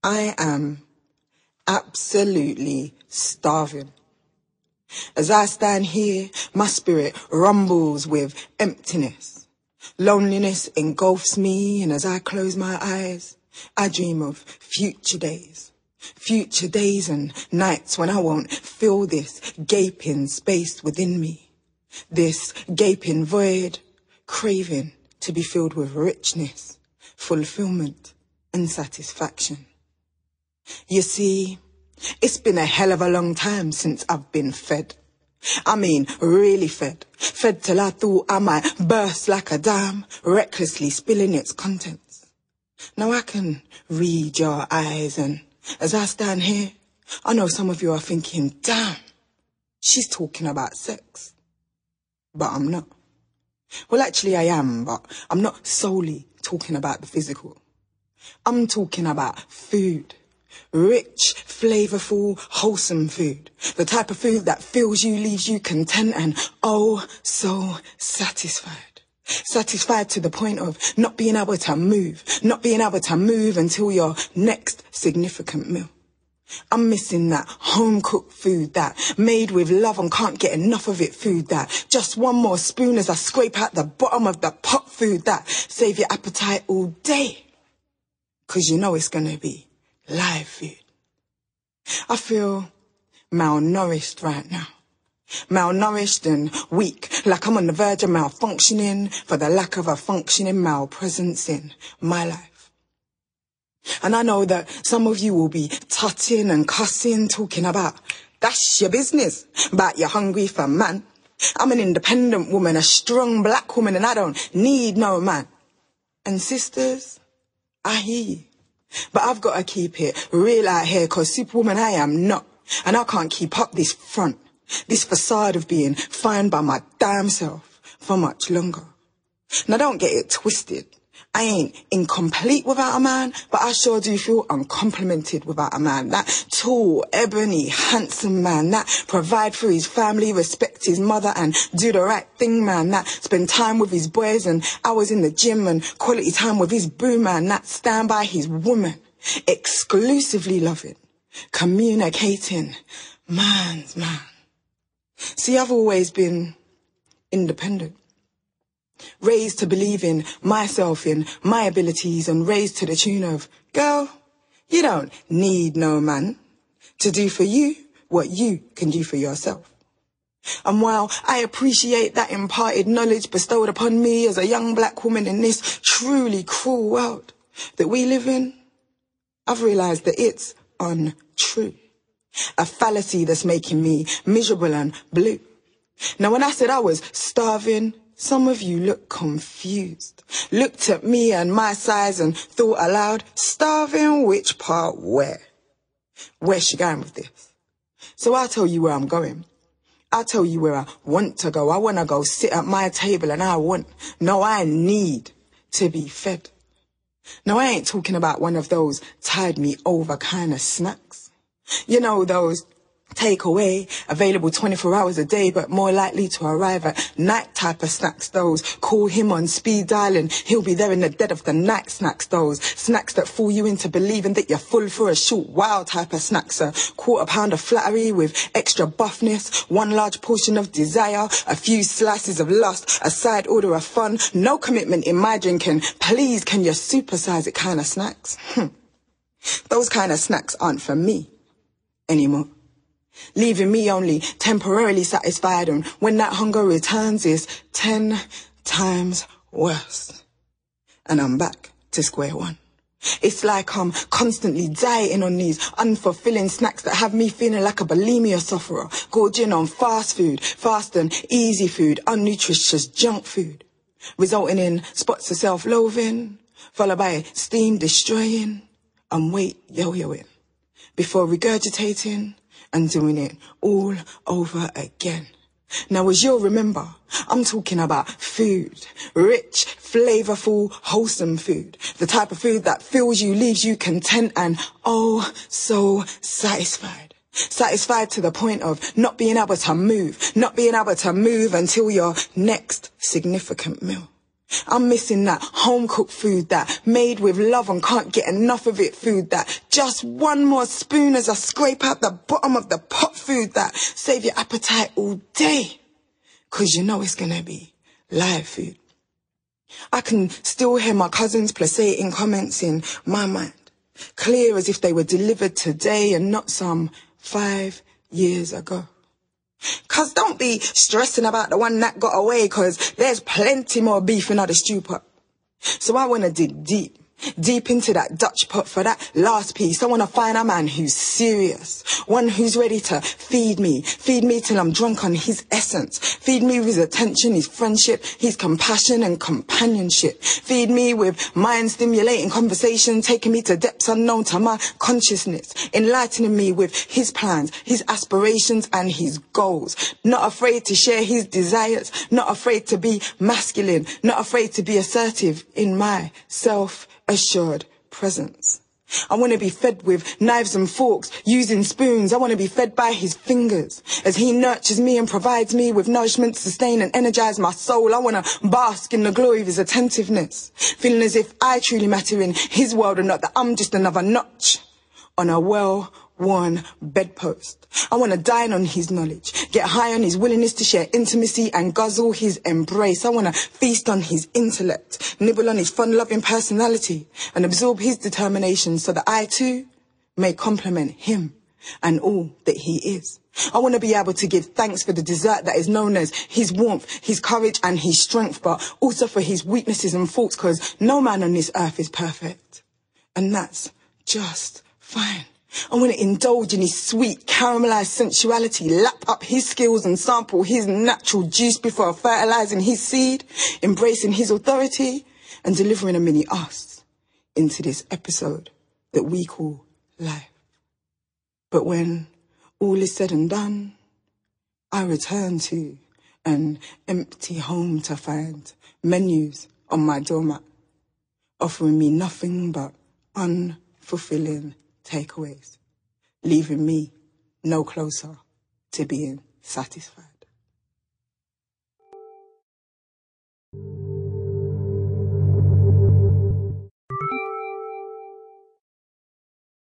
I am absolutely starving. As I stand here, my spirit rumbles with emptiness. Loneliness engulfs me, and as I close my eyes, I dream of future days. Future days and nights when I won't feel this gaping space within me. This gaping void, craving to be filled with richness, fulfillment, and satisfaction. You see, it's been a hell of a long time since I've been fed. I mean, really fed. Fed till I thought I might burst like a dam, recklessly spilling its contents. Now I can read your eyes, and as I stand here, I know some of you are thinking, damn, she's talking about sex. But I'm not. Well, actually I am, but I'm not solely talking about the physical. I'm talking about food. Rich, flavorful, wholesome food. The type of food that fills you, leaves you content and oh so satisfied. Satisfied to the point of not being able to move. Not being able to move until your next significant meal. I'm missing that home-cooked food, that made with love and can't get enough of it food, that just one more spoon as I scrape out the bottom of the pot food, that save your appetite all day. 'Cause you know it's gonna be live food. I feel malnourished right now. Malnourished and weak, like I'm on the verge of malfunctioning for the lack of a functioning malpresence in my life. And I know that some of you will be tutting and cussing, talking about, that's your business, about you're hungry for man. I'm an independent woman, a strong black woman, and I don't need no man. And sisters, I hear you. But I've got to keep it real out here, 'cause superwoman I am not. And I can't keep up this front, this facade of being fine by my damn self for much longer. Now don't get it twisted. I ain't incomplete without a man, but I sure do feel uncomplimented without a man. That tall, ebony, handsome man, that provide for his family, respect his mother and do the right thing man, that spend time with his boys and hours in the gym and quality time with his boo man, that stand by his woman, exclusively loving, communicating, man's man. See, I've always been independent. Raised to believe in myself, in my abilities, and raised to the tune of, girl, you don't need no man to do for you what you can do for yourself. And while I appreciate that imparted knowledge bestowed upon me as a young black woman in this truly cruel world that we live in, I've realized that it's untrue. A fallacy that's making me miserable and blue. Now, when I said I was starving, some of you looked confused, looked at me and my size and thought aloud, starving which part where? Where's she going with this? So I'll tell you where I'm going. I'll tell you where I want to go. I want to go sit at my table and I need to be fed. No, I ain't talking about one of those tide me over kind of snacks. You know, those takeaway, available 24 hours a day, but more likely to arrive at night type of snacks, those call him on speed dial and he'll be there in the dead of the night snacks, those snacks that fool you into believing that you're full for a short while type of snacks, a quarter pound of flattery with extra buffness, one large portion of desire, a few slices of lust, a side order of fun, no commitment in my drinking, please can you supersize it kind of snacks? Those kind of snacks aren't for me anymore. Leaving me only temporarily satisfied, and when that hunger returns is 10 times worse. And I'm back to square one. It's like I'm constantly dieting on these unfulfilling snacks that have me feeling like a bulimia sufferer, gorging on fast food, fast and easy food, unnutritious junk food, resulting in spots of self-loathing, followed by steam destroying and weight yo-yoing, before regurgitating and doing it all over again. Now, as you'll remember, I'm talking about food. Rich, flavorful, wholesome food. The type of food that fills you, leaves you content and oh so satisfied. Satisfied to the point of not being able to move. Not being able to move until your next significant meal. I'm missing that home-cooked food, that made with love and can't get enough of it food, that just one more spoon as I scrape out the bottom of the pot food, that save your appetite all day, 'cause you know it's gonna be live food. I can still hear my cousins placating comments in my mind, clear as if they were delivered today and not some 5 years ago. 'Cause don't be stressing about the one that got away, 'cause there's plenty more beef in the stew pot. So I want to dig deep into that Dutch pot for that last piece. I want to find a man who's serious, one who's ready to feed me till I'm drunk on his essence, feed me with his attention, his friendship, his compassion and companionship, feed me with mind-stimulating conversation, taking me to depths unknown to my consciousness, enlightening me with his plans, his aspirations and his goals, not afraid to share his desires, not afraid to be masculine, not afraid to be assertive in my self-assured presence. I want to be fed with knives and forks, using spoons. I want to be fed by his fingers as he nurtures me and provides me with nourishment to sustain and energize my soul. I want to bask in the glory of his attentiveness, feeling as if I truly matter in his world and not that I'm just another notch on a well-worn bedpost. I want to dine on his knowledge, get high on his willingness to share intimacy and guzzle his embrace. I want to feast on his intellect, nibble on his fun-loving personality and absorb his determination so that I too may complement him and all that he is. I want to be able to give thanks for the dessert that is known as his warmth, his courage and his strength, but also for his weaknesses and faults, because no man on this earth is perfect. And that's just fine. I want to indulge in his sweet, caramelized sensuality, lap up his skills and sample his natural juice before fertilizing his seed, embracing his authority and delivering a mini us into this episode that we call life. But when all is said and done, I return to an empty home to find menus on my doormat, offering me nothing but unfulfilling takeaways, leaving me no closer to being satisfied.